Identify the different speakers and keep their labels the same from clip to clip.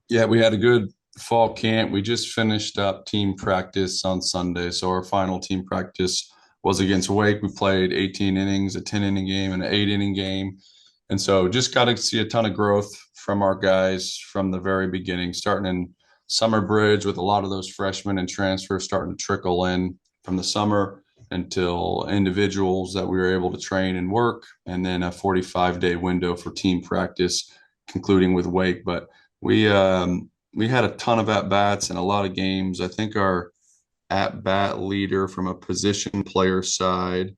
Speaker 1: Yeah, we had a good fall camp. We just finished up team practice on Sunday. So our final team practice was against Wake. We played 18 innings, a 10-inning game, and an 8-inning game. And so just got to see a ton of growth from our guys from the very beginning, starting in Summer Bridge with a lot of those freshmen and transfers starting to trickle in from the summer until individuals that we were able to train and work, and then a 45-day window for team practice, concluding with Wake. But we had a ton of at bats and a lot of games. I think our at bat leader from a position player side,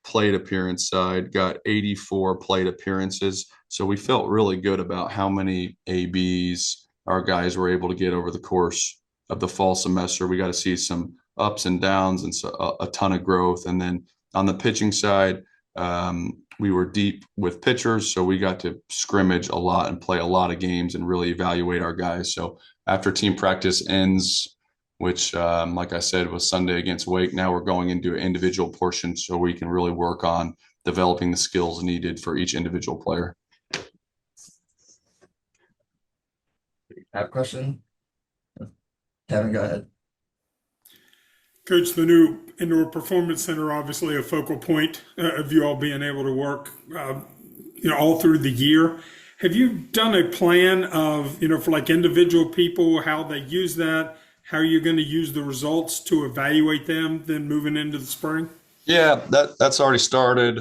Speaker 1: plate appearance side, got 84 plate appearances. So we felt really good about how many ABs our guys were able to get over the course of the fall semester. We got to see some ups and downs and so a ton of growth. And then on the pitching side, we were deep with pitchers, so we got to scrimmage a lot and play a lot of games and really evaluate our guys. So after team practice ends, which, like I said, was Sunday against Wake. Now we're going into an individual portion so we can really work on developing the skills needed for each individual player.
Speaker 2: Have a question? Kevin, go ahead.
Speaker 3: Coach, the new indoor performance center obviously a focal point of you all being able to work, all through the year. Have you done a plan of, for like individual people, how they use that, how you're going to use the results to evaluate them, then moving into the spring?
Speaker 1: Yeah, that's already started.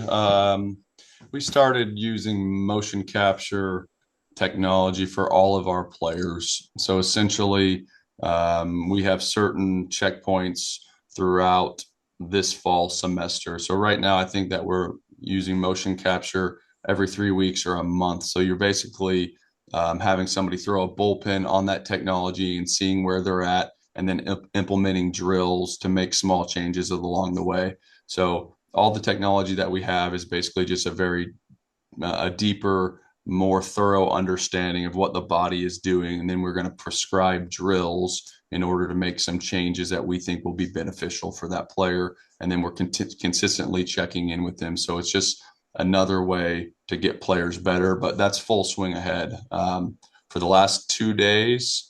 Speaker 1: We started using motion capture technology for all of our players. So essentially, we have certain checkpoints throughout this fall semester. So right now, I think that we're using motion capture every 3 weeks or a month. So you're basically having somebody throw a bullpen on that technology and seeing where they're at, and then implementing drills to make small changes along the way. So all the technology that we have is basically just a deeper, more thorough understanding of what the body is doing, and then we're going to prescribe drills in order to make some changes that we think will be beneficial for that player, and then we're consistently checking in with them. So it's just another way to get players better, but that's full swing ahead. For the last 2 days,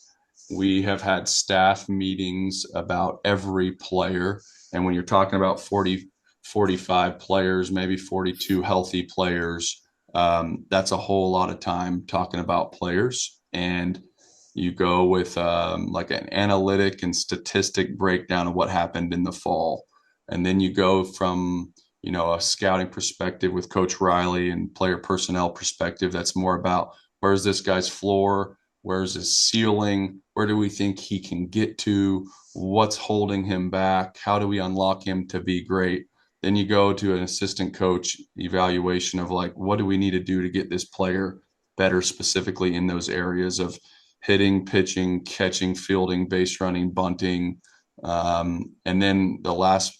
Speaker 1: we have had staff meetings about every player. And when you're talking about 40, 45 players, maybe 42 healthy players, that's a whole lot of time talking about players. And you go with like an analytic and statistic breakdown of what happened in the fall. And then you go from, a scouting perspective with Coach Riley and player personnel perspective. That's more about where's this guy's floor? Where's his ceiling? Where do we think he can get to? What's holding him back? How do we unlock him to be great? Then you go to an assistant coach evaluation of like, what do we need to do to get this player better specifically in those areas of hitting, pitching, catching, fielding, base running, bunting. And then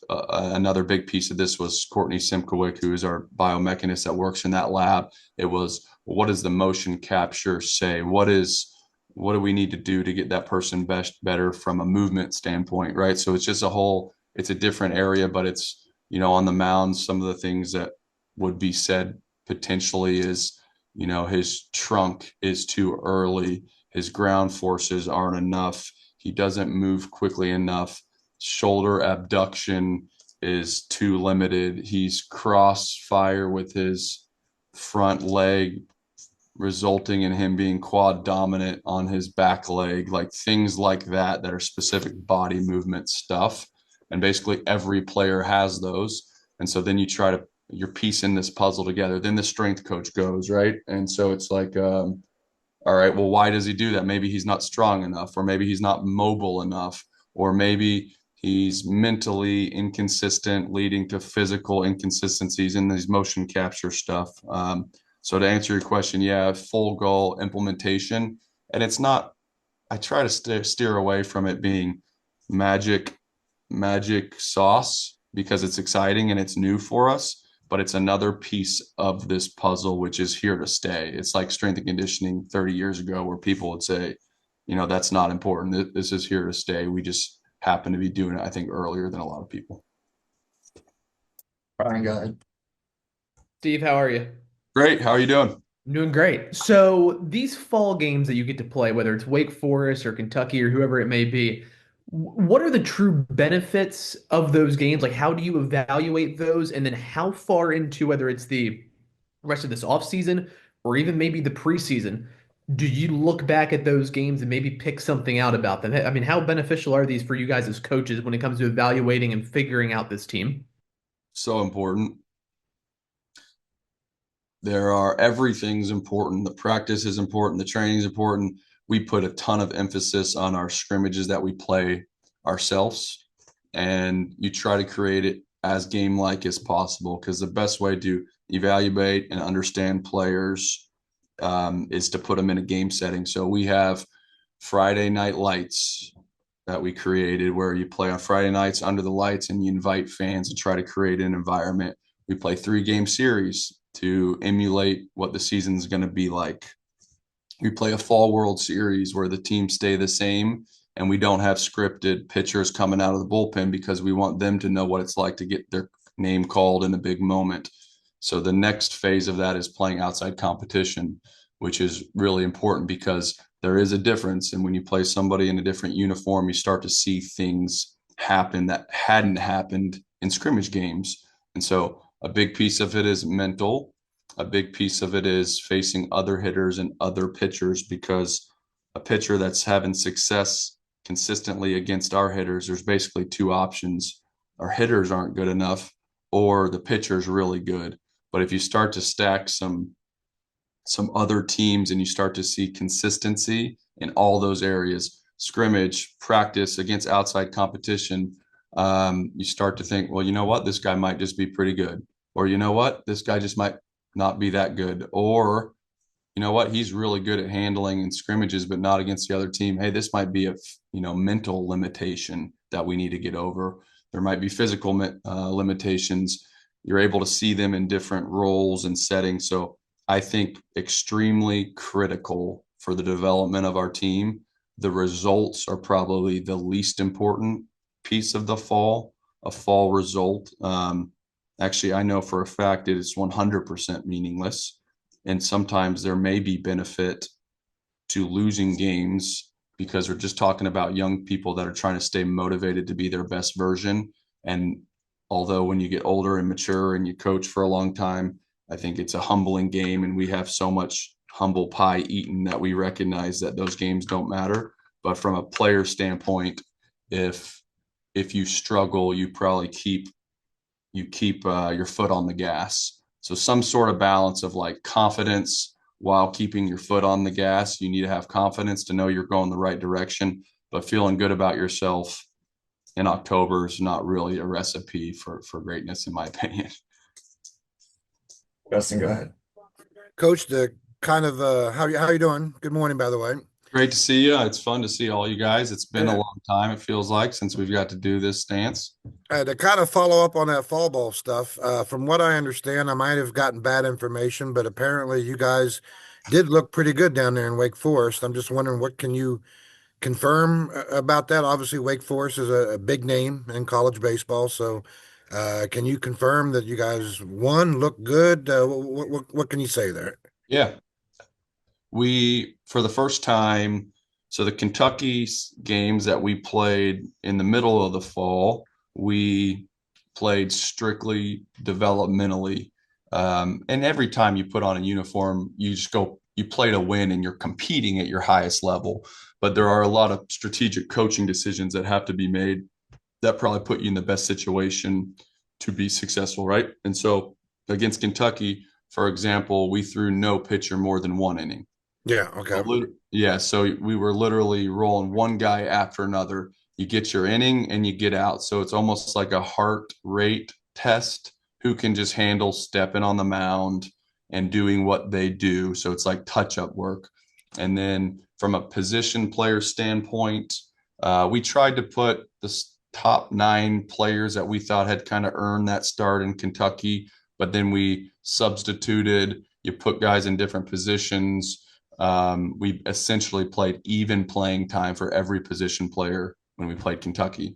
Speaker 1: another big piece of this was Courtney Simkowick, who is our biomechanist that works in that lab. It was, what does the motion capture say? What do we need to do to get that person better from a movement standpoint, right? So it's a different area, but it's, on the mound, some of the things that would be said potentially is, his trunk is too early, his ground forces aren't enough, he doesn't move quickly enough, shoulder abduction is too limited, he's crossfire with his front leg, resulting in him being quad dominant on his back leg, like things like that are specific body movement stuff. And basically every player has those. And so then you're piecing this puzzle together. Then the strength coach goes, right? And so it's like, all right, well, why does he do that? Maybe he's not strong enough, or maybe he's not mobile enough, or maybe he's mentally inconsistent, leading to physical inconsistencies in these motion capture stuff. So to answer your question, yeah, full goal implementation. And it's not, I try to steer away from it being magic, magic sauce because it's exciting and it's new for us, but it's another piece of this puzzle, which is here to stay. It's like strength and conditioning 30 years ago where people would say, that's not important. This is here to stay. We just happen to be doing it, I think, earlier than a lot of people.
Speaker 2: Brian, go ahead.
Speaker 4: Steve, how are you?
Speaker 1: Great. How are you doing?
Speaker 4: I'm doing great. So these fall games that you get to play, whether it's Wake Forest or Kentucky or whoever it may be, what are the true benefits of those games? Like, how do you evaluate those? And then how far into whether it's the rest of this offseason or even maybe the preseason, do you look back at those games and maybe pick something out about them? I mean, how beneficial are these for you guys as coaches when it comes to evaluating and figuring out this team?
Speaker 1: So important. Everything's important. The practice is important. The training is important. We put a ton of emphasis on our scrimmages that we play ourselves, and you try to create it as game-like as possible, because the best way to evaluate and understand players is to put them in a game setting. So we have Friday night lights that we created where you play on Friday nights under the lights and you invite fans and try to create an environment. We play 3 game series to emulate what the season's going to be like. We play a fall World Series where the teams stay the same and we don't have scripted pitchers coming out of the bullpen because we want them to know what it's like to get their name called in a big moment. So the next phase of that is playing outside competition, which is really important because there is a difference. And when you play somebody in a different uniform, you start to see things happen that hadn't happened in scrimmage games. And so a big piece of it is mental. A big piece of it is facing other hitters and other pitchers, because a pitcher that's having success consistently against our hitters, there's basically 2 options. Our hitters aren't good enough or the pitcher's really good. But if you start to stack some other teams and you start to see consistency in all those areas, scrimmage, practice against outside competition, you start to think, well, you know what, this guy might just be pretty good. Or you know what, this guy just might not be that good. Or you know what, he's really good at handling in scrimmages, but not against the other team. Hey, this might be a mental limitation that we need to get over. There might be physical limitations. You're able to see them in different roles and settings. So I think extremely critical for the development of our team. The results are probably the least important piece of a fall result. Actually, I know for a fact it is 100% meaningless. And sometimes there may be benefit to losing games because we're just talking about young people that are trying to stay motivated to be their best version. And although when you get older and mature and you coach for a long time, I think it's a humbling game, and we have so much humble pie eaten that we recognize that those games don't matter. But from a player standpoint, if you struggle, you probably keep your foot on the gas. So some sort of balance of like confidence while keeping your foot on the gas. You need to have confidence to know you're going the right direction, but feeling good about yourself in October is not really a recipe for greatness, in my opinion.
Speaker 2: Justin, go ahead.
Speaker 5: Coach, the kind of how you doing? Good morning, by the way.
Speaker 1: Great to see you. It's fun to see all you guys. It's been a
Speaker 5: Yeah.
Speaker 1: long time, it feels like, since we've got to do this stance.
Speaker 5: To kind of follow up on that fall ball stuff, from what I understand, I might have gotten bad information, but apparently you guys did look pretty good down there in Wake Forest. I'm just wondering, what can you confirm about that? Obviously, Wake Forest is a big name in college baseball, so can you confirm that you guys won, look good? What can you say there?
Speaker 1: Yeah. We, for the first time, so the Kentucky games that we played in the middle of the fall, we played strictly developmentally. And every time you put on a uniform, you play to win and you're competing at your highest level. But there are a lot of strategic coaching decisions that have to be made that probably put you in the best situation to be successful, right? And so against Kentucky, for example, we threw no pitcher more than 1 inning.
Speaker 5: Yeah, okay.
Speaker 1: Yeah, so we were literally rolling one guy after another. You get your inning and you get out. So it's almost like a heart rate test, who can just handle stepping on the mound and doing what they do. So it's like touch-up work. And then from a position player standpoint, we tried to put the top 9 players that we thought had kind of earned that start in Kentucky, but then we substituted, you put guys in different positions. We essentially played even playing time for every position player when we played Kentucky.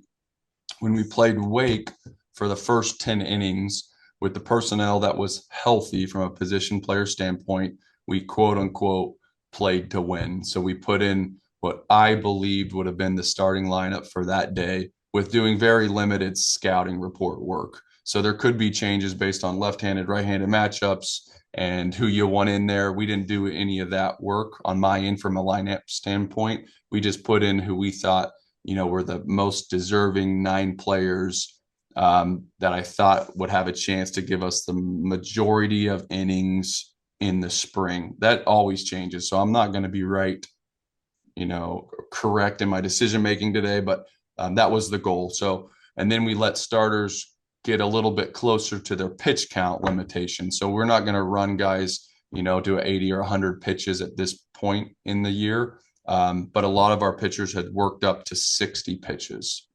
Speaker 1: When we played Wake for the first 10 innings with the personnel that was healthy from a position player standpoint, we quote unquote played to win. So we put in what I believed would have been the starting lineup for that day with doing very limited scouting report work. So there could be changes based on left-handed, right-handed matchups and who you want in there. We didn't do any of that work on my end from a lineup standpoint. We just put in who we thought, were the most deserving 9 players that I thought would have a chance to give us the majority of innings in the spring. That always changes. So I'm not going to be right, correct in my decision making today, but that was the goal. So, and then we let starters get a little bit closer to their pitch count limitation. So we're not going to run guys, to 80 or 100 pitches at this point in the year. But a lot of our pitchers had worked up to 60 pitches.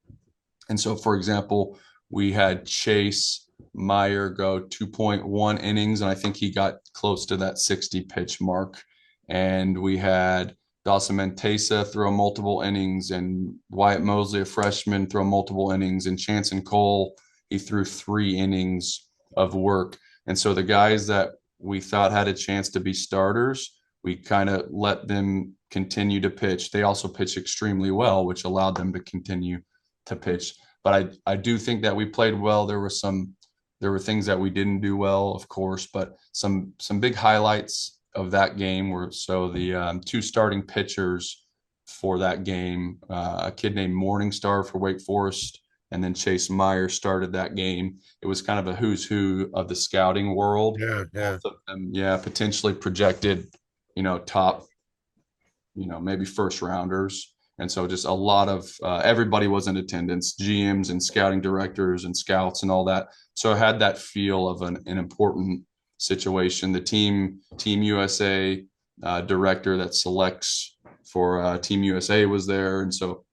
Speaker 1: And so, for example, we had Chase Meyer go 2.1 innings, and I think he got close to that 60 pitch mark. And we had Dawson Mentesa throw multiple innings, and Wyatt Mosley, a freshman, throw multiple innings, and Chanson Cole, he threw 3 innings of work. And so the guys that we thought had a chance to be starters, we kind of let them continue to pitch. They also pitched extremely well, which allowed them to continue to pitch. But I do think that we played well. There were things that we didn't do well, of course, but some big highlights of that game were the 2 starting pitchers for that game, a kid named Morningstar for Wake Forest, and then Chase Meyer started that game. It was kind of a who's who of the scouting world.
Speaker 5: Yeah, yeah.
Speaker 1: Both of them, potentially projected, top, maybe first rounders. And so just a lot of everybody was in attendance, GMs and scouting directors and scouts and all that. So I had that feel of an important situation. The Team USA director that selects for Team USA was there. And so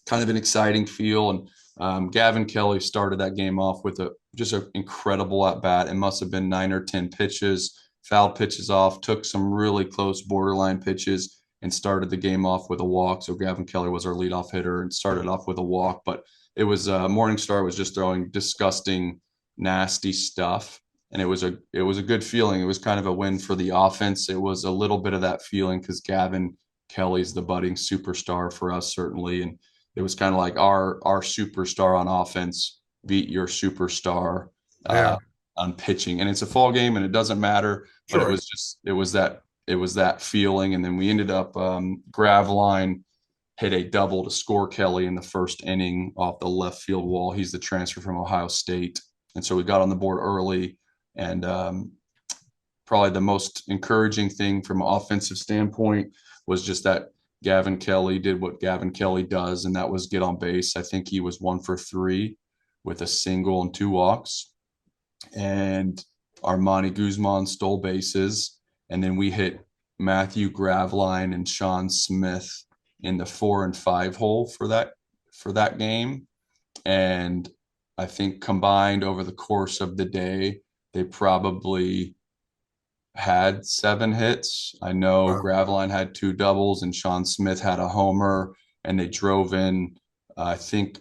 Speaker 1: kind of an exciting feel. And Gavin Kelly started that game off with just an incredible at bat. It must have been 9 or 10 pitches, fouled pitches off, took some really close borderline pitches, and started the game off with a walk. So Gavin Kelly was our leadoff hitter and started off with a walk. But it was Morningstar was just throwing disgusting, nasty stuff, and it was a good feeling. It was kind of a win for the offense. It was a little bit of that feeling because Gavin Kelly's the budding superstar for us, certainly, and it was kind of like our superstar on offense beat your superstar on pitching, and it's a fall game, and it doesn't matter. But
Speaker 5: Sure.
Speaker 1: it was that feeling. And then we ended up Gravline hit a double to score Kelly in the first inning off the left field wall. He's the transfer from Ohio State. And so we got on the board early. And probably the most encouraging thing from an offensive standpoint was just that Gavin Kelly did what Gavin Kelly does, and that was get on base. I think he was 1 for 3 with a single and 2 walks. And Armani Guzman stole bases. And then we hit Matthew Gravline and Sean Smith in the 4 and 5 hole for that game. And I think combined over the course of the day, they probably had 7 hits. I know
Speaker 5: Wow.
Speaker 1: Gravline had 2 doubles and Sean Smith had a homer, and they drove in, I think,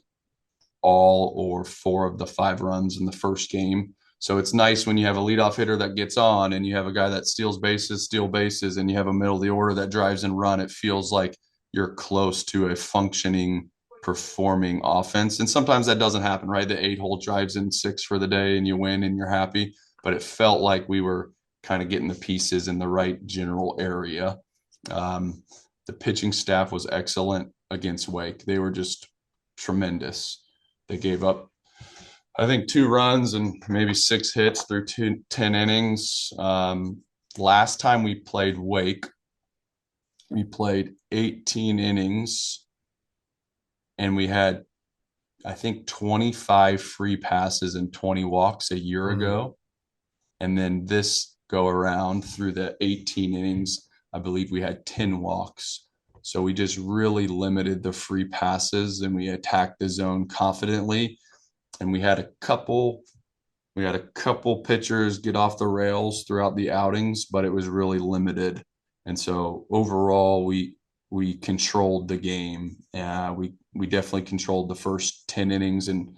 Speaker 1: all or 4 of the 5 runs in the first game. So it's nice when you have a leadoff hitter that gets on and you have a guy that steal bases, and you have a middle of the order that drives and run. It feels like you're close to a functioning, performing offense. And sometimes that doesn't happen, right? The 8-hole drives in 6 for the day and you win and you're happy. But it felt like we were kind of getting the pieces in the right general area. The pitching staff was excellent against Wake. They were just tremendous. They gave up, I think, 2 runs and maybe 6 hits through 10 innings. Last time we played Wake, we played 18 innings and we had, I think, 25 free passes and 20 walks a year ago. And then this go around through the 18 innings, I believe we had 10 walks. So we just really limited the free passes and we attacked the zone confidently. And we had a couple pitchers get off the rails throughout the outings, but it was really limited. And so overall, we controlled the game. We definitely controlled the first 10 innings, and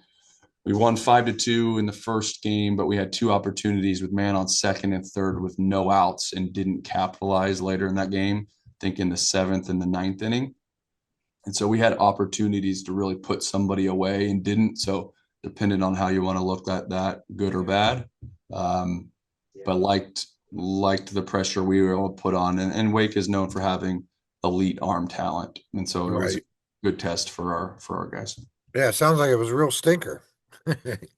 Speaker 1: We won 5-2 in the first game, but we had two opportunities with man on second and third with no outs and didn't capitalize later in that game, I think in the seventh and the ninth inning. And so we had opportunities to really put somebody away and didn't. So depending on how you want to look at that, good or bad. Um, but liked the pressure we were able to put on. And Wake is known for having elite arm talent. And so it was a
Speaker 5: Right.
Speaker 1: good test for our guys.
Speaker 5: Yeah, it sounds like it was a real stinker. The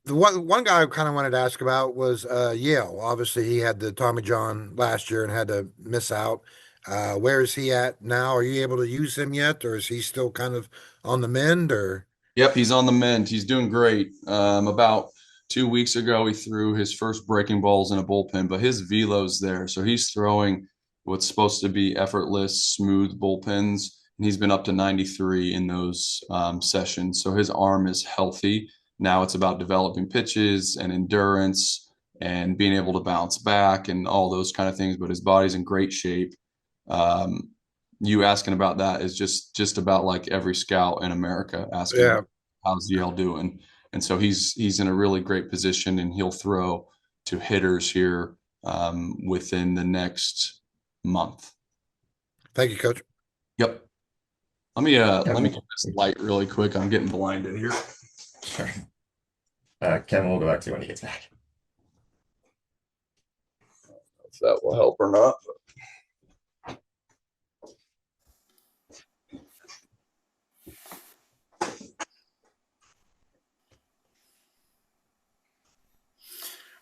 Speaker 5: one guy I kind of wanted to ask about was Yale. Obviously, he had the Tommy John last year and had to miss out. Where is he at now? Are you able to use him yet, or is he still kind of on the mend? Or
Speaker 1: Yep, he's on the mend. He's doing great. About 2 weeks ago, he threw his first breaking balls in a bullpen, but his velo's there. So he's throwing what's supposed to be effortless, smooth bullpens. And he's been up to 93 in those sessions. So his arm is healthy. Now it's about developing pitches and endurance and being able to bounce back and all those kind of things. But his body's in great shape. Um, you asking about that is just about like every scout in America asking
Speaker 5: yeah,
Speaker 1: about how's Yale doing. And so he's in a really great position, and he'll throw to hitters here within the next month.
Speaker 5: thank you, Coach.
Speaker 1: Yep. Let me
Speaker 2: Kevin,
Speaker 1: get this light really quick. I'm getting blinded here.
Speaker 2: sure. Kevin will go back to you when he gets back.
Speaker 1: If that will help or not.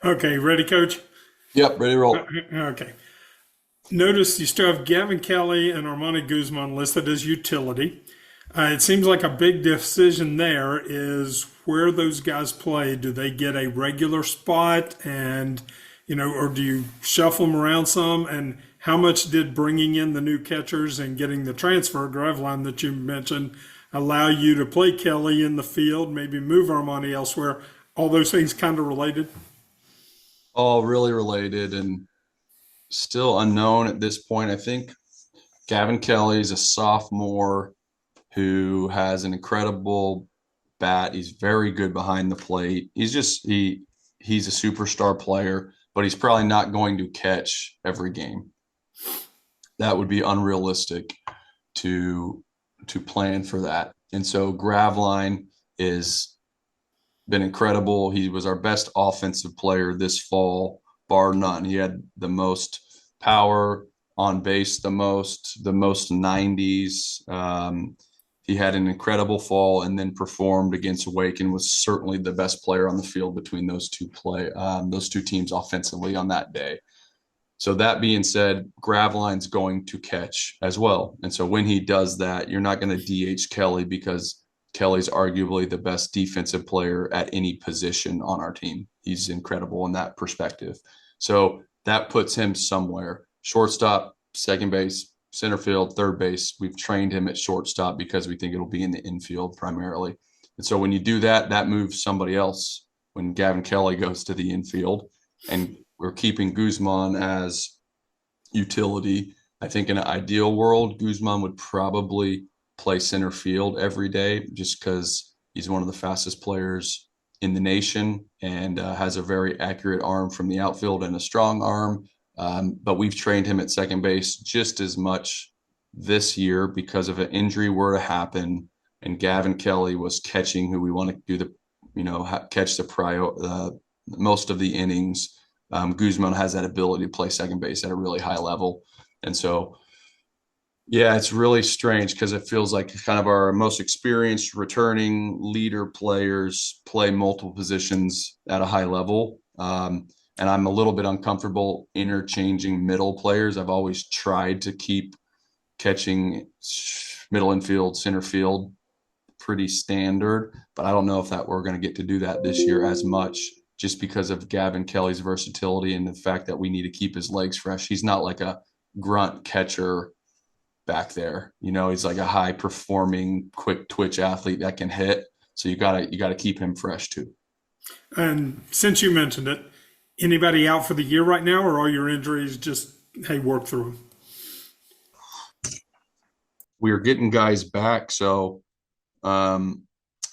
Speaker 3: Okay, ready, Coach?
Speaker 1: Yep, ready to roll.
Speaker 3: Okay. Notice you still have Gavin Kelly and Armani Guzman listed as utility. It seems like a big decision there is where those guys play. Do they get a regular spot, and or do you shuffle them around some? And how much did bringing in the new catchers and getting the transfer Graveline that you mentioned allow you to play Kelly in the field, maybe move Armani elsewhere? All those things kind of related.
Speaker 1: All really related and still unknown at this point. I think Gavin Kelly is a sophomore who has an incredible bat. He's very good behind the plate. He's a superstar player, but he's probably not going to catch every game. That would be unrealistic to plan for that. And so Graveline is been incredible. He was our best offensive player this fall, bar none. He had the most power on base, the most 90s. He had an incredible fall and then performed against Wake and was certainly the best player on the field between those two teams offensively on that day. So that being said, Graveline's going to catch as well. And so when he does that, you're not going to DH Kelly because Kelly's arguably the best defensive player at any position on our team. He's incredible in that perspective. So that puts him somewhere. Shortstop, second base, center field, third base. We've trained him at shortstop because we think it'll be in the infield primarily. And so when you do that, that moves somebody else when Gavin Kelly goes to the infield. And we're keeping Guzman as utility. I think in an ideal world, Guzman would probably play center field every day just because he's one of the fastest players in the nation and has a very accurate arm from the outfield and a strong arm. But we've trained him at second base just as much this year because if an injury were to happen and Gavin Kelly was catching who we want to do catch the most of the innings. Guzman has that ability to play second base at a really high level. And so, yeah, it's really strange because it feels like kind of our most experienced returning leader players play multiple positions at a high level. And I'm a little bit uncomfortable interchanging middle players. I've always tried to keep catching middle infield, center field pretty standard, but I don't know if that we're going to get to do that this year as much just because of Gavin Kelly's versatility and the fact that we need to keep his legs fresh. He's not like a grunt catcher back there. He's like a high performing, quick twitch athlete that can hit. So you gotta keep him fresh too.
Speaker 3: And since you mentioned it, anybody out for the year right now, or are your injuries just, hey, work through them?
Speaker 1: We are getting guys back. So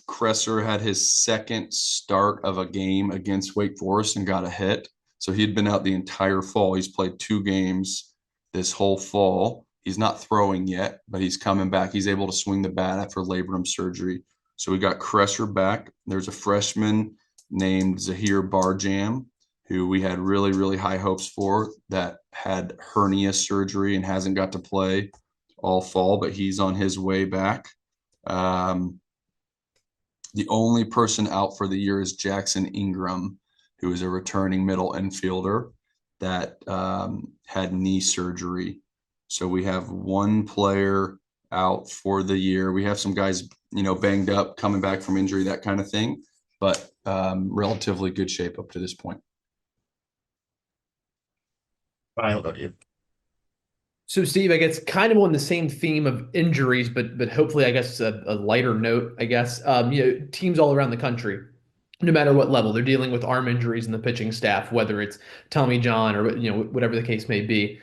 Speaker 1: Cresser had his second start of a game against Wake Forest and got a hit. So he'd been out the entire fall. He's played 2 games this whole fall. He's not throwing yet, but he's coming back. He's able to swing the bat after labrum surgery. So we got Cresser back. There's a freshman named Zahir Barjam, who we had really, really high hopes for, that had hernia surgery and hasn't got to play all fall, but he's on his way back. The only person out for the year is Jackson Ingram, who is a returning middle infielder that had knee surgery. So we have one player out for the year. We have some guys, banged up, coming back from injury, that kind of thing, but relatively good shape up to this point.
Speaker 2: Ryan, we'll go to you.
Speaker 4: So, Steve, I guess kind of on the same theme of injuries, but hopefully, I guess a lighter note. I guess teams all around the country, no matter what level, they're dealing with arm injuries in the pitching staff, whether it's Tommy John or whatever the case may be.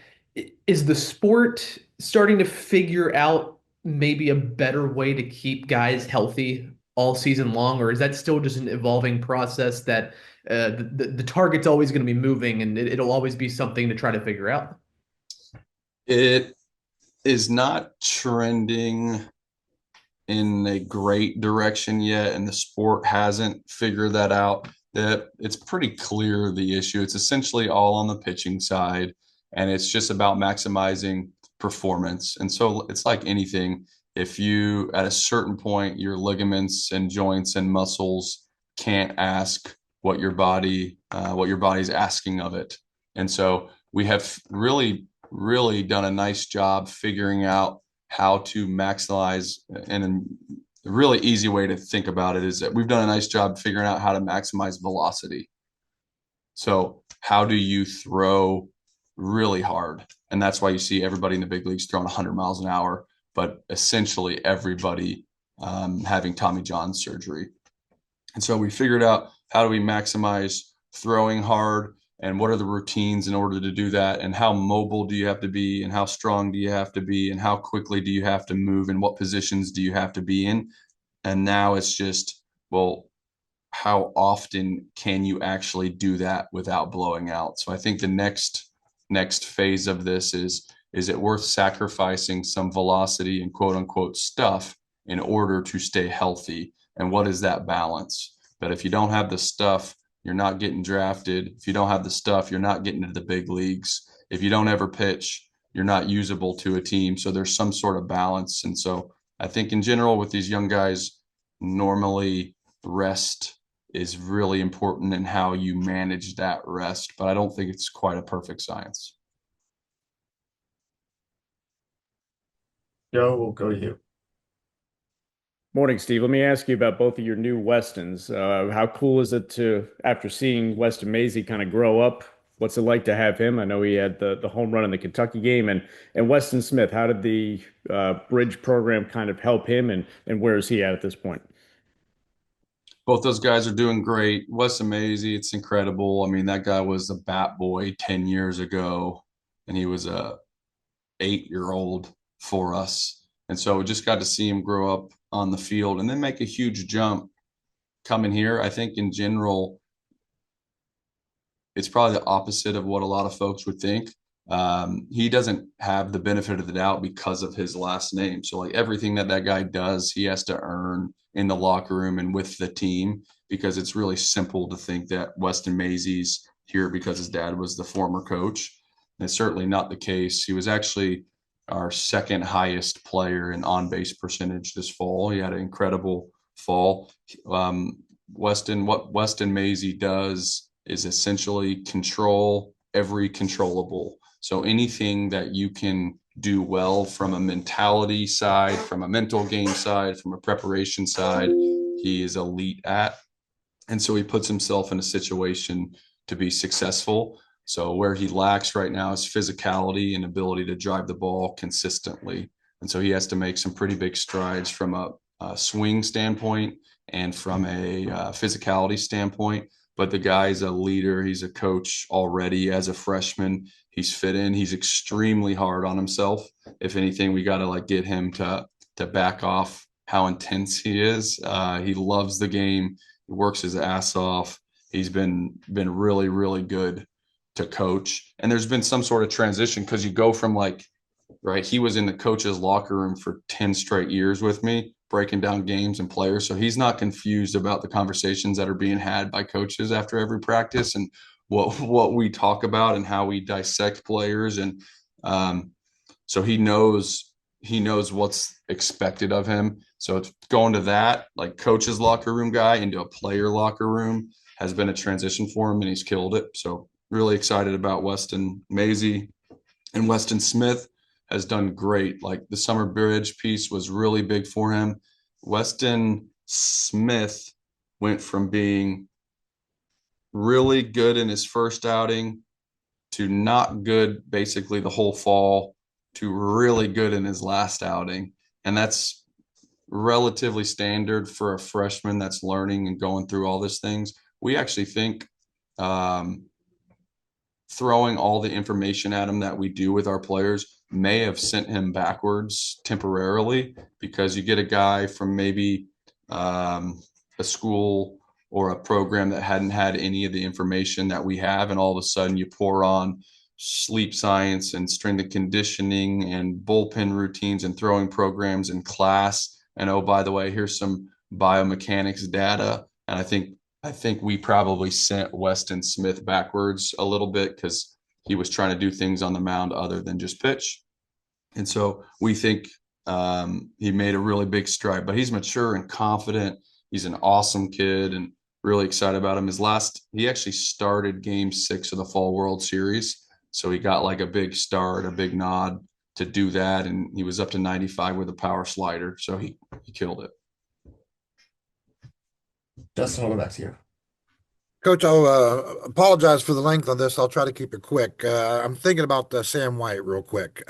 Speaker 4: Is the sport starting to figure out maybe a better way to keep guys healthy all season long, or is that still just an evolving process that the target's always going to be moving and it'll always be something to try to figure out?
Speaker 1: It is not trending in a great direction yet, and the sport hasn't figured that out. That it's pretty clear the issue. It's essentially all on the pitching side, and it's just about maximizing performance. And so it's like anything. If you, at a certain point, your ligaments and joints and muscles can't ask what your body's asking of it. And so we have really done a nice job figuring out how to maximize. And a really easy way to think about it is that we've done a nice job figuring out how to maximize velocity. So how do you throw really hard? And that's why you see everybody in the big leagues throwing 100 miles an hour, but essentially everybody having Tommy John surgery. And so we figured out, how do we maximize throwing hard, and what are the routines in order to do that, and how mobile do you have to be, and how strong do you have to be, and how quickly do you have to move, and what positions do you have to be in. And now it's just, well, how often can you actually do that without blowing out? So I think the next phase of this is it worth sacrificing some velocity and quote unquote stuff in order to stay healthy? And what is that balance? But if you don't have the stuff, you're not getting drafted. If you don't have the stuff, you're not getting into the big leagues. If you don't ever pitch, you're not usable to a team. So there's some sort of balance. And so I think in general with these young guys, normally rest is really important in how you manage that rest, but I don't think it's quite a perfect science.
Speaker 2: Joe, we'll go to you.
Speaker 6: Morning, Steve. Let me ask you about both of your new Westons. How cool is it to, after seeing Weston Mazie kind of grow up, what's it like to have him? I know he had the home run in the Kentucky game, and Weston Smith. How did the bridge program kind of help him, and where is he at this point?
Speaker 1: Both those guys are doing great. Weston Mazie, it's incredible. I mean, that guy was a bat boy 10 years ago, and he was a 8-year-old for us. And so we just got to see him grow up on the field and then make a huge jump coming here. I think in general, it's probably the opposite of what a lot of folks would think. He doesn't have the benefit of the doubt because of his last name. So like everything that guy does, he has to earn in the locker room and with the team, because it's really simple to think that Weston Mazie's here because his dad was the former coach. And it's certainly not the case. He was actually our second highest player in on-base percentage this fall. He had an incredible fall. What Weston Mazie does is essentially control every controllable. So anything that you can do well from a mentality side, from a mental game side, from a preparation side, he is elite at. And so he puts himself in a situation to be successful. So where he lacks right now is physicality and ability to drive the ball consistently. And so he has to make some pretty big strides from a swing standpoint and from a physicality standpoint. But the guy's a leader. He's a coach already as a freshman. He's fit in. He's extremely hard on himself. If anything, we got to like get him to back off how intense he is. He loves the game. He works his ass off. He's been really, really good to coach. And there's been some sort of transition because you go from like, right, he was in the coach's locker room for 10 straight years with me, breaking down games and players. So he's not confused about the conversations that are being had by coaches after every practice and what we talk about and how we dissect players. And so he knows what's expected of him. So it's going to that like coach's locker room guy into a player locker room has been a transition for him, and he's killed it. So really excited about Weston Maisie. And Weston Smith has done great. Like the summer bridge piece was really big for him. Weston Smith went from being really good in his first outing to not good basically the whole fall to really good in his last outing. And that's relatively standard for a freshman that's learning and going through all these things. We actually think um, throwing all the information at him that we do with our players may have sent him backwards temporarily, because you get a guy from maybe a school or a program that hadn't had any of the information that we have, and all of a sudden you pour on sleep science and strength and conditioning and bullpen routines and throwing programs in class. And oh, by the way, here's some biomechanics data. And I think we probably sent Weston Smith backwards a little bit because he was trying to do things on the mound other than just pitch. And so we think he made a really big stride, but he's mature and confident. He's an awesome kid and really excited about him. He actually started game 6 of the Fall World Series. So he got like a big start, a big nod to do that. And he was up to 95 with a power slider. So he killed it.
Speaker 2: Justin, we'll go back to you.
Speaker 5: Coach, I'll apologize for the length on this. I'll try to keep it quick. I'm thinking about Sam White real quick.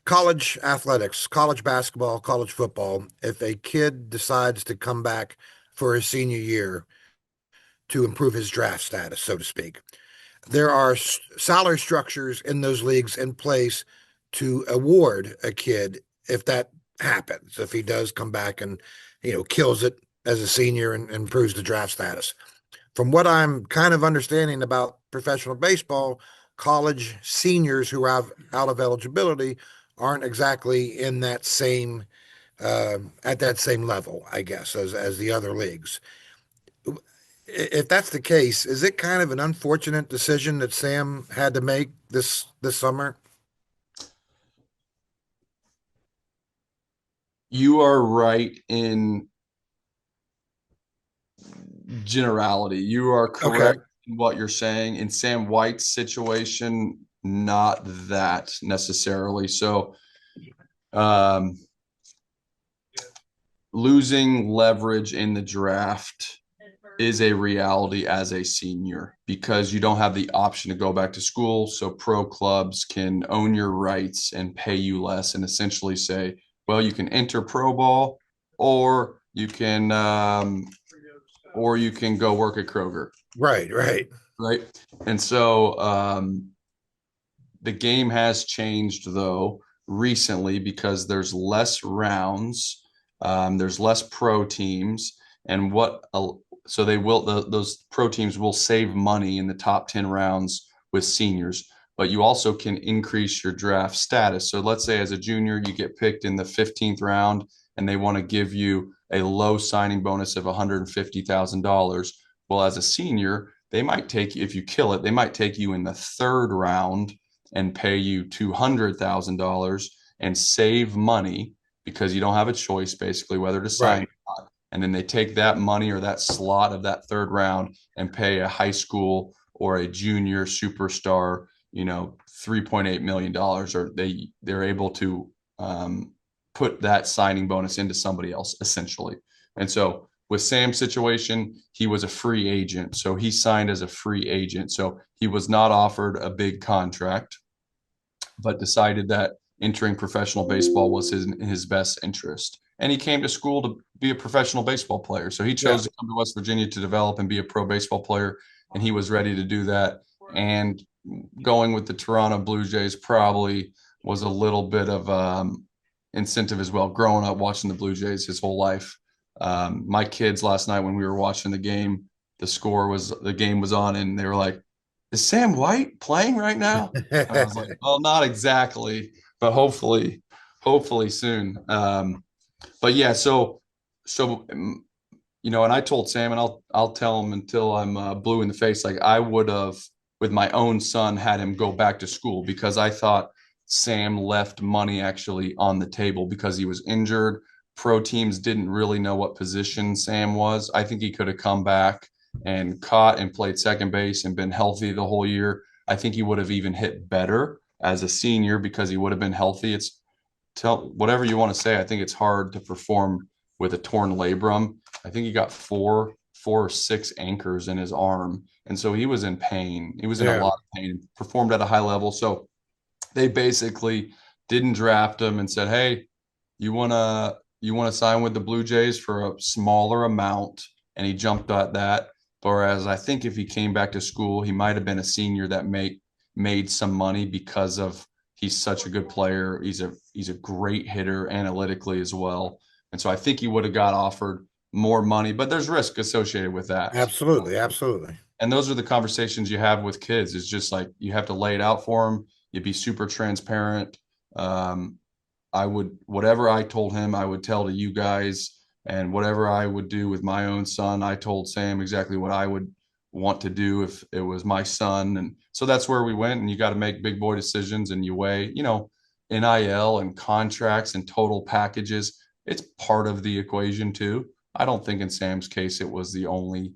Speaker 5: College athletics, college basketball, college football. If a kid decides to come back for his senior year to improve his draft status, so to speak, there are salary structures in those leagues in place to award a kid if that happens, if he does come back and, kills it as a senior and improves the draft status. From what I'm kind of understanding about professional baseball, college seniors who are out of eligibility aren't exactly in that same at that same level, I guess, as the other leagues. If that's the case, is it kind of an unfortunate decision that Sam had to make this summer?
Speaker 1: You are right in generality. You are correct in what you're saying. In Sam White's situation, not that necessarily. So, losing leverage in the draft is a reality as a senior because you don't have the option to go back to school. So pro clubs can own your rights and pay you less and essentially say, well, you can enter pro ball or you can go work at Kroger.
Speaker 5: Right.
Speaker 1: Right. And so the game has changed though recently because there's less rounds, there's less pro teams, and so those pro teams will save money in the top 10 rounds with seniors, but you also can increase your draft status. So let's say as a junior, you get picked in the 15th round and they want to give you a low signing bonus of $150,000. Well, as a senior, they might take you, if you kill it, they might take you in the 3rd round and pay you $200,000 and save money because you don't have a choice basically whether to sign or not. And then they take that money or that slot of that 3rd round and pay a high school or a junior superstar, $3.8 million, or they're able to put that signing bonus into somebody else essentially. And so with Sam's situation, he was a free agent. So he signed as a free agent. So he was not offered a big contract, but decided that entering professional baseball was in his best interest. And he came to school to be a professional baseball player. So he chose to come to West Virginia to develop and be a pro baseball player. And he was ready to do that. And going with the Toronto Blue Jays probably was a little bit of incentive as well. Growing up watching the Blue Jays his whole life. My kids last night when we were watching the game, the game was on, and they were like, "Is Sam White playing right now?" And I was like, "Well, not exactly, but hopefully soon." But yeah, and I told Sam, and I'll tell him until I'm blue in the face. Like I would have, with my own son, had him go back to school because I thought Sam left money actually on the table because he was injured. Pro teams didn't really know what position Sam was. I think he could have come back and caught and played second base and been healthy the whole year. I think he would have even hit better as a senior because he would have been healthy. It's tell whatever you want to say. I think it's hard to perform with a torn labrum. I think he got four or six anchors in his arm, and so he was in pain. He was in a
Speaker 5: Yeah.
Speaker 1: lot of pain. Performed at a high level, so they basically didn't draft him and said, "Hey, you wanna sign with the Blue Jays for a smaller amount," and he jumped at that. Whereas I think if he came back to school, he might have been a senior that made some money because of he's such a good player. He's a great hitter analytically as well. And so I think he would have got offered more money, but there's risk associated with that.
Speaker 5: Absolutely, absolutely.
Speaker 1: And those are the conversations you have with kids. It's just like you have to lay it out for them. You'd be super transparent. Um, I would, whatever I told him, I would tell to you guys, and whatever I would do with my own son, I told Sam exactly what I would want to do if it was my son. And so that's where we went. And you got to make big boy decisions and you weigh, NIL and contracts and total packages. It's part of the equation too. I don't think in Sam's case it was the only,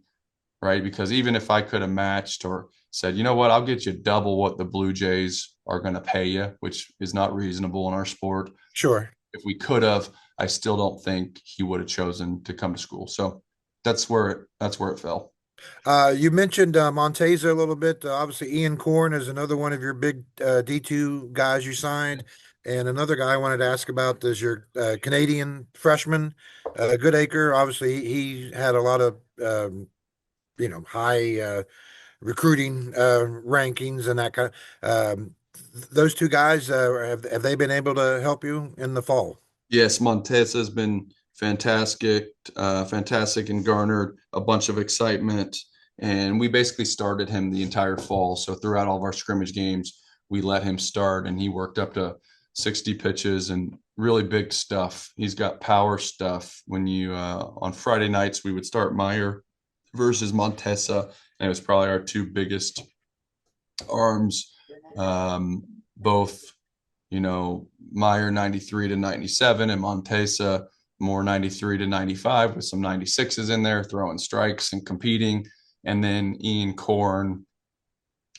Speaker 1: right? Because even if I could have matched or said, you know what, I'll get you double what the Blue Jays are going to pay you, which is not reasonable in our sport.
Speaker 5: Sure.
Speaker 1: If we could have, I still don't think he would have chosen to come to school. So that's where it fell.
Speaker 5: You mentioned Monteza a little bit. Obviously, Ian Korn is another one of your big D2 guys you signed. And another guy I wanted to ask about is your Canadian freshman, Goodacre. Obviously, he had a lot of high recruiting rankings and that kind of. Those two guys, have they been able to help you in the fall?
Speaker 1: Yes, Montez has been fantastic and garnered a bunch of excitement. And we basically started him the entire fall. So throughout all of our scrimmage games, we let him start, and he worked up to 60 pitches and really big stuff. He's got power stuff. When you on Friday nights, we would start Meyer versus Montesa, and it was probably our two biggest arms. Both, Meyer 93 to 97 and Montesa more 93 to 95 with some 96s in there, throwing strikes and competing. And then Ian Korn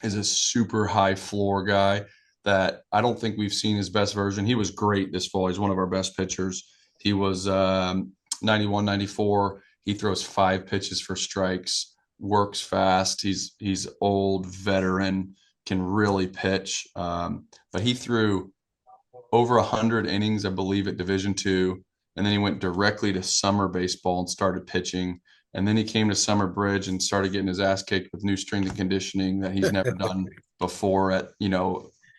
Speaker 1: is a super high floor guy that I don't think we've seen his best version. He was great this fall. He's one of our best pitchers. He was 91, 94. He throws 5 pitches for strikes, works fast. He's old, veteran, can really pitch. But he threw over 100 innings, I believe, at Division II, and then he went directly to summer baseball and started pitching. And then he came to Summer Bridge and started getting his ass kicked with new strength and conditioning that he's never done before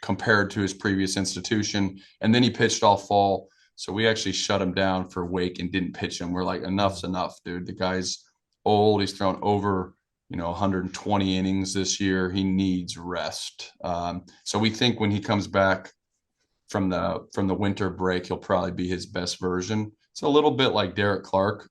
Speaker 1: compared to his previous institution. And then he pitched all fall. So we actually shut him down for Wake and didn't pitch him. We're like, enough's enough, dude. The guy's old. He's thrown over 120 innings this year. He needs rest. So we think when he comes back from the winter break, he'll probably be his best version. It's a little bit like Derek Clark.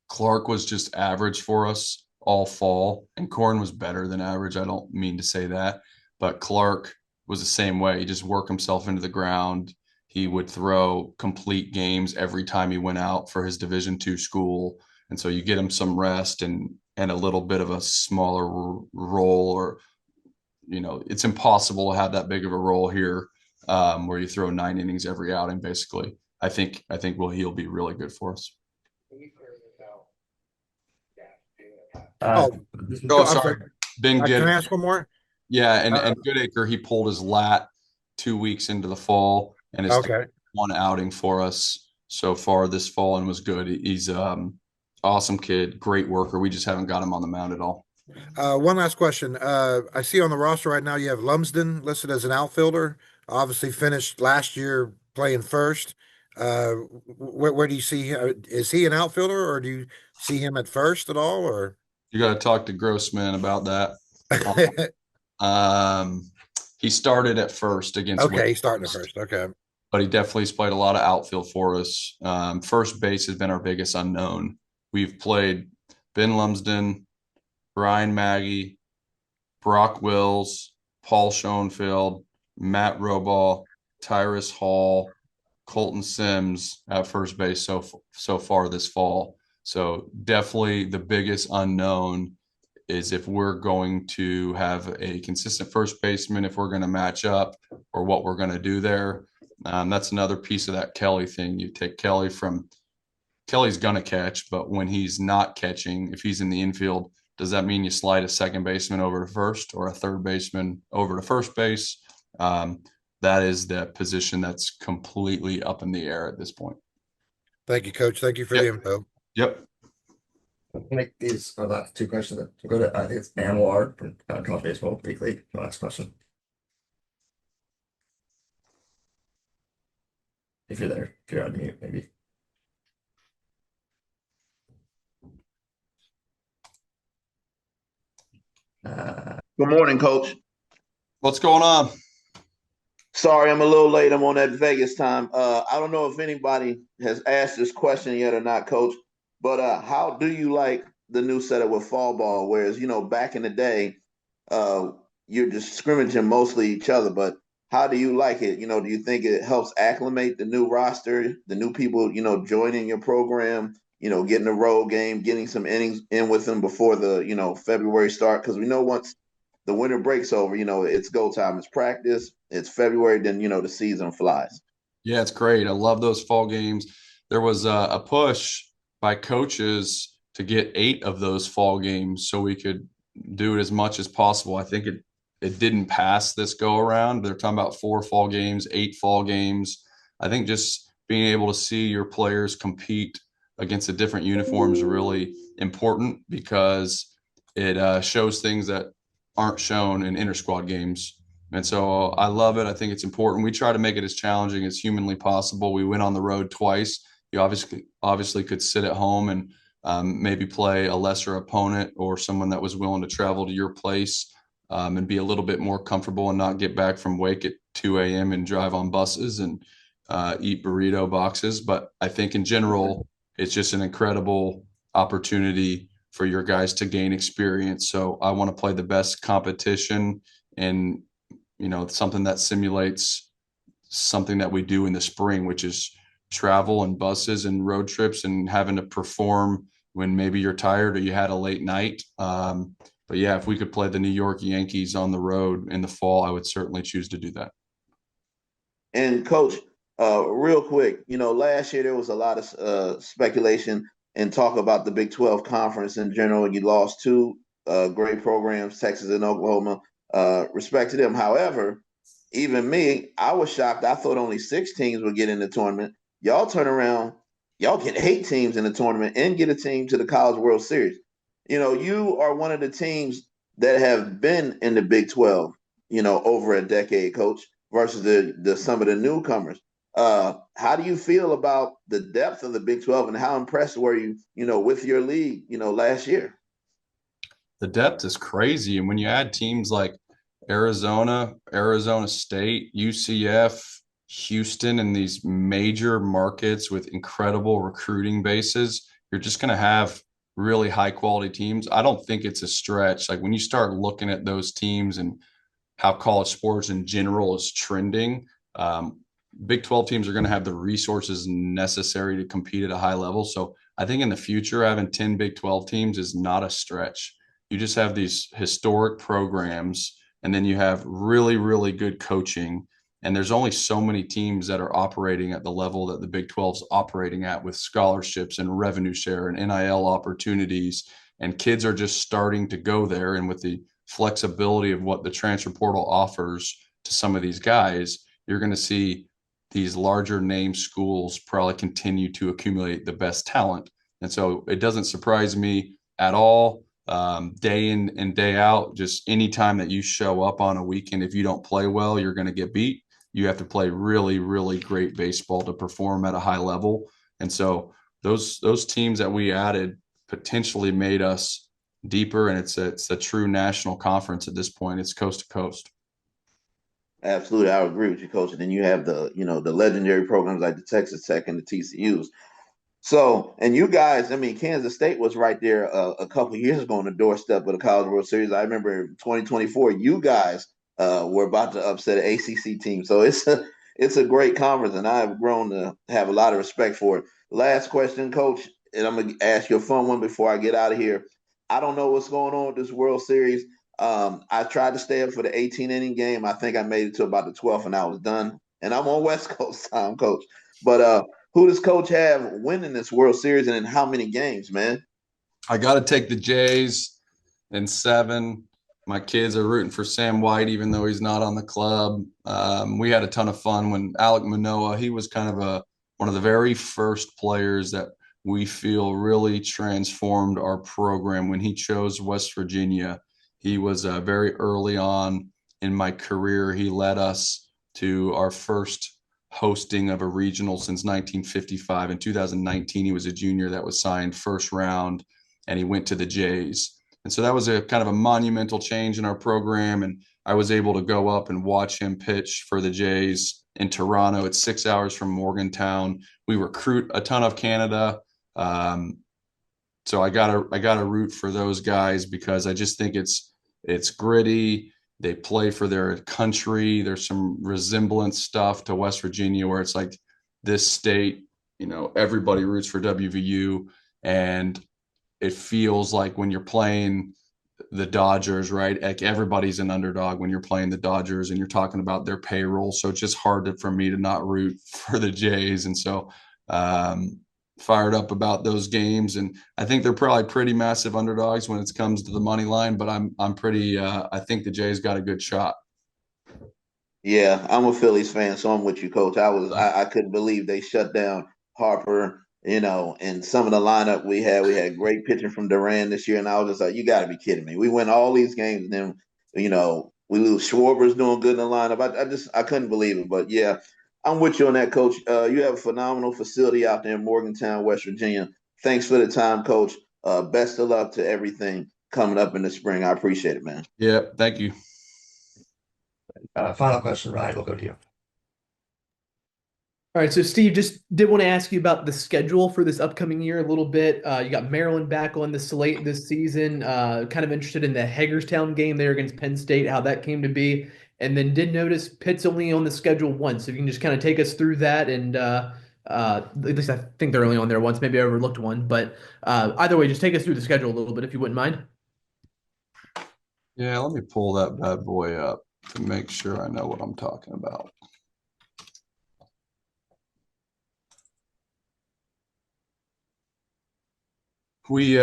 Speaker 1: Clark was just average for us all fall, and Korn was better than average. I don't mean to say that, but Clark was the same way. He just worked himself into the ground. He would throw complete games every time he went out for his Division II school. And so you get him some rest and a little bit of a smaller role, or it's impossible to have that big of a role here, where you throw 9 innings every outing. Basically, I think he'll be really good for us.
Speaker 6: Uh,
Speaker 1: Oh, sorry, Ben
Speaker 5: Can
Speaker 1: Good.
Speaker 5: I ask one more?
Speaker 1: Yeah, and Goodacre, he pulled his lat 2 weeks into the fall, and it's
Speaker 5: Okay.
Speaker 1: one outing for us so far this fall, and was good. He's awesome kid, great worker. We just haven't got him on the mound at all.
Speaker 5: One last question. I see on the roster right now you have Lumsden listed as an outfielder. Obviously finished last year playing first. Where do you see him? Is he an outfielder, or do you see him at first at all? Or
Speaker 1: You got to talk to Grossman about that. Um, he started at first against
Speaker 5: okay,
Speaker 1: Wake
Speaker 5: he's starting at
Speaker 1: Forest,
Speaker 5: first. Okay,
Speaker 1: but he definitely has played a lot of outfield for us. First base has been our biggest unknown. We've played Ben Lumsden, Brian Maggie, Brock Wills, Paul Schoenfield, Matt Robaugh, Tyrus Hall, Colton Sims at first base so far this fall. So definitely the biggest unknown is if we're going to have a consistent first baseman, if we're going to match up, or what we're going to do there. That's another piece of that Kelly thing. You take Kelly's going to catch, but when he's not catching, if he's in the infield, does that mean you slide a second baseman over to first or a third baseman over to first base? That is the position that's completely up in the air at this point.
Speaker 5: thank you, Coach. Thank you for the
Speaker 1: Yep.
Speaker 5: info.
Speaker 1: Yep.
Speaker 2: Make these last two questions. Go to I think it's Anwar from College Baseball Weekly. The last question. If you're there, if you're on mute, maybe.
Speaker 7: Good morning, Coach.
Speaker 1: What's going on?
Speaker 7: Sorry, I'm a little late. I'm on that Vegas time. I don't know if anybody has asked this question yet or not, Coach. But how do you like the new setup with fall ball? Whereas back in the day, uh, you're just scrimmaging mostly each other. But how do you like it? Do you think it helps acclimate the new roster, the new people, joining your program? Getting a road game, getting some innings in with them before the February start, because we know once the winter break's over, it's go time. It's practice. It's February. Then, the season flies.
Speaker 1: Yeah, it's great. I love those fall games. There was a push by coaches to get 8 of those fall games so we could do it as much as possible. I think it didn't pass this go around. They're talking about 4 fall games, 8 fall games. I think just being able to see your players compete against the different uniforms is really important because it shows things that aren't shown in inter-squad games. And so I love it. I think it's important. We try to make it as challenging as humanly possible. We went on the road twice. You obviously could sit at home and maybe play a lesser opponent or someone that was willing to travel to your place and be a little bit more comfortable and not get back from Wake at 2 a.m. and drive on buses and eat burrito boxes. But I think in general, it's just an incredible opportunity for your guys to gain experience. So I want to play the best competition and, something that simulates something that we do in the spring, which is travel and buses and road trips and having to perform when maybe you're tired or you had a late night. But yeah, if we could play the New York Yankees on the road in the fall, I would certainly choose to do that.
Speaker 7: And Coach, real quick, last year there was a lot of speculation and talk about the Big 12 conference in general. You lost 2 great programs, Texas and Oklahoma. Respect to them. However, even me, I was shocked. I thought only 6 teams would get in the tournament. Y'all turn around, y'all get 8 teams in the tournament and get a team to the College World Series. You are one of the teams that have been in the Big 12, over a decade, Coach, versus the some of the newcomers. How do you feel about the depth of the Big 12 and how impressed were you, with your league, last year?
Speaker 1: The depth is crazy. And when you add teams like Arizona State, UCF, Houston, and these major markets with incredible recruiting bases, you're just going to have really high quality teams. I don't think it's a stretch. Like when you start looking at those teams and how college sports in general is trending, Big 12 teams are going to have the resources necessary to compete at a high level. So I think in the future, having 10 Big 12 teams is not a stretch. You just have these historic programs, and then you have really, really good coaching. And there's only so many teams that are operating at the level that the Big 12 is operating at with scholarships and revenue share and NIL opportunities. And kids are just starting to go there. And with the flexibility of what the transfer portal offers to some of these guys, you're going to see these larger name schools probably continue to accumulate the best talent. And so it doesn't surprise me at all. Day in and day out, just anytime that you show up on a weekend, if you don't play well, you're going to get beat. you have to play really, really great baseball to perform at a high level. And so those teams that we added potentially made us deeper, and it's a true national conference at this point. It's coast to coast.
Speaker 7: Absolutely, I would agree with you, Coach. And then you have the legendary programs like the Texas Tech and the TCUs. So, and you guys, I mean, Kansas State was right there a couple years ago on the doorstep of the College World Series. I remember in 2024, you guys were about to upset an ACC team. So it's a great conference, and I've grown to have a lot of respect for it. Last question, Coach, and I'm gonna ask you a fun one before I get out of here. I don't know what's going on with this World Series. I tried to stay up for the 18 inning game. I think I made it to about the 12th, and I was done. And I'm on West Coast time, Coach. But who does Coach have winning this World Series, and in how many games, man?
Speaker 1: I got to take the Jays in 7. My kids are rooting for Sam White, even though he's not on the club. We had a ton of fun when Alek Manoah, he was kind of one of the very first players that we feel really transformed our program when he chose West Virginia. He was very early on in my career. He led us to our first hosting of a regional since 1955. In 2019, he was a junior that was signed first round, and he went to the Jays. And so that was a kind of a monumental change in our program. And I was able to go up and watch him pitch for the Jays in Toronto. It's 6 hours from Morgantown. We recruit a ton of Canada. So I gotta root for those guys because I just think it's gritty. They play for their country. There's some resemblance stuff to West Virginia where it's like this state, everybody roots for WVU, and it feels like when you're playing the Dodgers, right? Like everybody's an underdog when you're playing the Dodgers and you're talking about their payroll. So it's just hard for me to not root for the Jays. And so fired up about those games, and I think they're probably pretty massive underdogs when it comes to the money line. But I'm pretty. I think the Jays got a good shot.
Speaker 7: Yeah, I'm a Phillies fan, so I'm with you, Coach. I couldn't believe they shut down Harper. And some of the lineup we had great pitching from Duran this year, and I was just like, you got to be kidding me. We win all these games, and then we lose. Schwarber's doing good in the lineup. I couldn't believe it, but yeah, I'm with you on that, Coach. You have a phenomenal facility out there in Morgantown, West Virginia. Thanks for the time, Coach. Best of luck to everything coming up in the spring. I appreciate it, man.
Speaker 1: Yeah, thank you.
Speaker 2: Final question, Ryan. We'll go to you.
Speaker 4: All right, so Steve, just did want to ask you about the schedule for this upcoming year a little bit. You got Maryland back on the slate this season. Kind of interested in the Hagerstown game there against Penn State, how that came to be. And then did notice Pitt's only on the schedule once. So if you can just kind of take us through that. And at least I think they're only on there once. Maybe I overlooked one. But either way, just take us through the schedule a little bit if you wouldn't mind.
Speaker 1: Yeah, let me pull that bad boy up to make sure I know what I'm talking about. We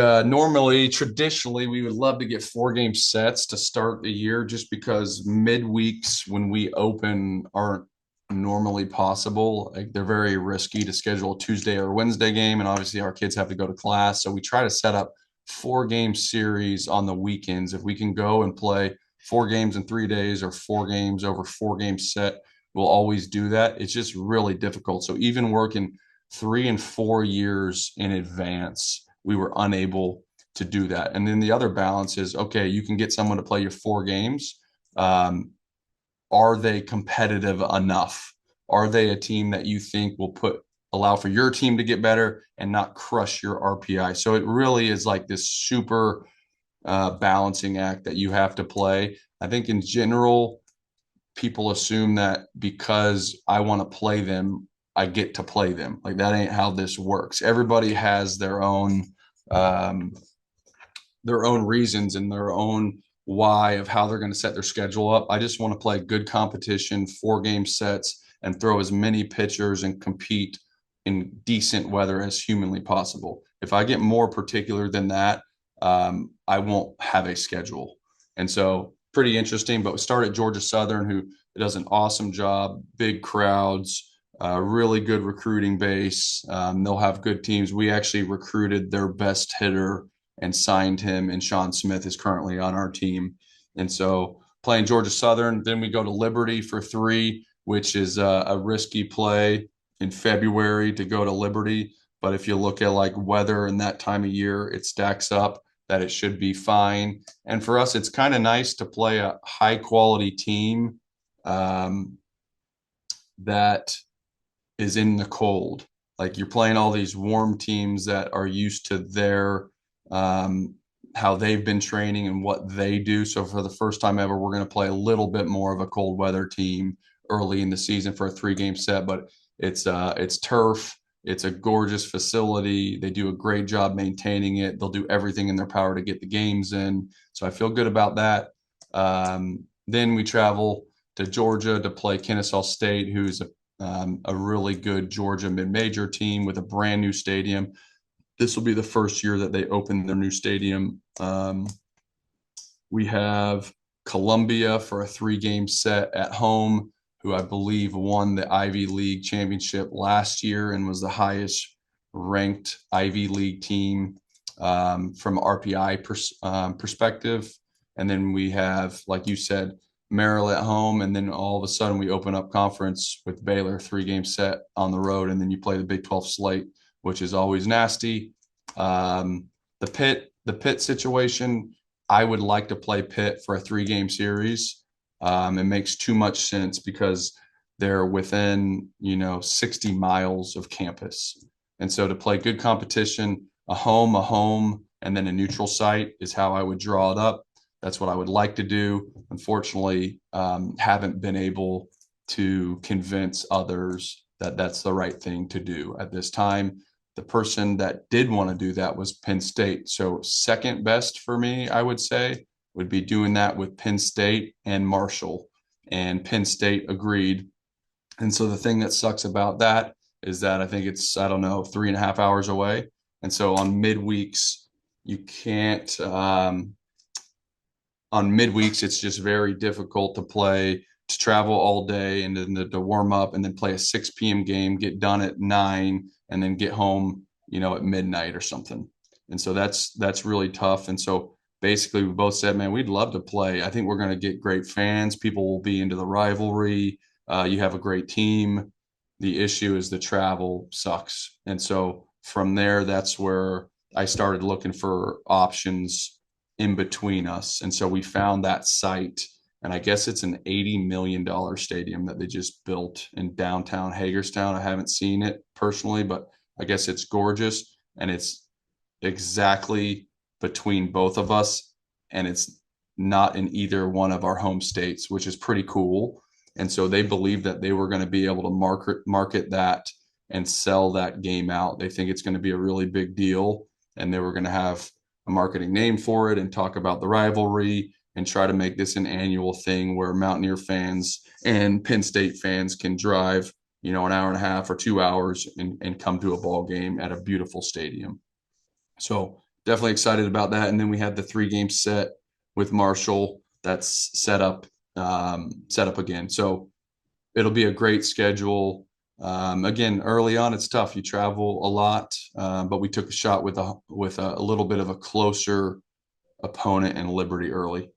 Speaker 1: traditionally, we would love to get 4-game sets to start the year just because midweeks when we open aren't normally possible. Like they're very risky to schedule a Tuesday or Wednesday game. And obviously our kids have to go to class. So we try to set up 4-game series on the weekends. If we can go and play 4 games in 3 days or 4 games over 4-game set, we'll always do that. It's just really difficult. So even working 3 and 4 years in advance, we were unable to do that. And then the other balance is, okay, you can get someone to play your 4 games. Are they competitive enough? Are they a team that you think will allow for your team to get better and not crush your RPI? So it really is like this super balancing act that you have to play. I think in general, people assume that because I want to play them, I get to play them. Like that ain't how this works. Everybody has their own reasons and their own why of how they're going to set their schedule up. I just want to play good competition, 4-game sets, and throw as many pitchers and compete in decent weather as humanly possible. If I get more particular than that, I won't have a schedule. And so pretty interesting, but we start at Georgia Southern, who does an awesome job, big crowds, really good recruiting base. They'll have good teams. We actually recruited their best hitter and signed him, and Sean Smith is currently on our team. And so playing Georgia Southern, then we go to Liberty for 3. which is a risky play in February to go to Liberty. But if you look at like weather and that time of year, it stacks up that it should be fine. And for us, it's kind of nice to play a high quality team um, that is in the cold. Like you're playing all these warm teams that are used to their um, how they've been training and what they do. So for the first time ever, we're going to play a little bit more of a cold weather team early in the season for a 3-game set. But it's turf. It's a gorgeous facility. They do a great job maintaining it. They'll do everything in their power to get the games in. So I feel good about that. Then we travel to Georgia to play Kennesaw State, who's a really good Georgia mid-major team with a brand new stadium. This will be the first year that they open their new stadium. We have Columbia for a 3-game set at home, who I believe won the Ivy League championship last year and was the highest ranked Ivy League team from RPI perspective. And then we have, like you said, Merrill at home, and then all of a sudden we open up conference with Baylor, 3-game set on the road, and then you play the Big 12 slate, which is always nasty. The Pitt situation, I would like to play Pitt for a 3-game series. It makes too much sense because they're within 60 miles of campus, and so to play good competition, a home, and then a neutral site is how I would draw it up. That's what I would like to do. Unfortunately, haven't been able to convince others that that's the right thing to do at this time. The person that did want to do that was Penn State. So second best for me, I would say, would be doing that with Penn State and Marshall. And Penn State agreed. And so the thing that sucks about that is that I think it's, I don't know, 3.5 hours away. And so on midweeks, you can't on midweeks, it's just very difficult to travel all day and then to warm up and then play a 6 p.m. game, get done at 9, and then get home, at midnight or something. And so that's really tough. And so basically we both said, man, we'd love to play. I think we're going to get great fans. People will be into the rivalry. You have a great team. The issue is the travel sucks. And so from there, that's where I started looking for options in between us. And so we found that site, and I guess it's an $80 million stadium that they just built in downtown Hagerstown. I haven't seen it personally, but I guess it's gorgeous, and it's exactly between both of us, and it's not in either one of our home states, which is pretty cool. And so they believe that they were going to be able to market that and sell that game out. They think it's going to be a really big deal, and they were going to have a marketing name for it and talk about the rivalry and try to make this an annual thing where Mountaineer fans and Penn State fans can drive, an hour and a half or 2 hours and come to a ball game at a beautiful stadium. So definitely excited about that. And then we had the 3-game set with Marshall that's set up again. So it'll be a great schedule. Again, early on, it's tough. You travel a lot, but we took a shot with a little bit of a closer opponent in Liberty early.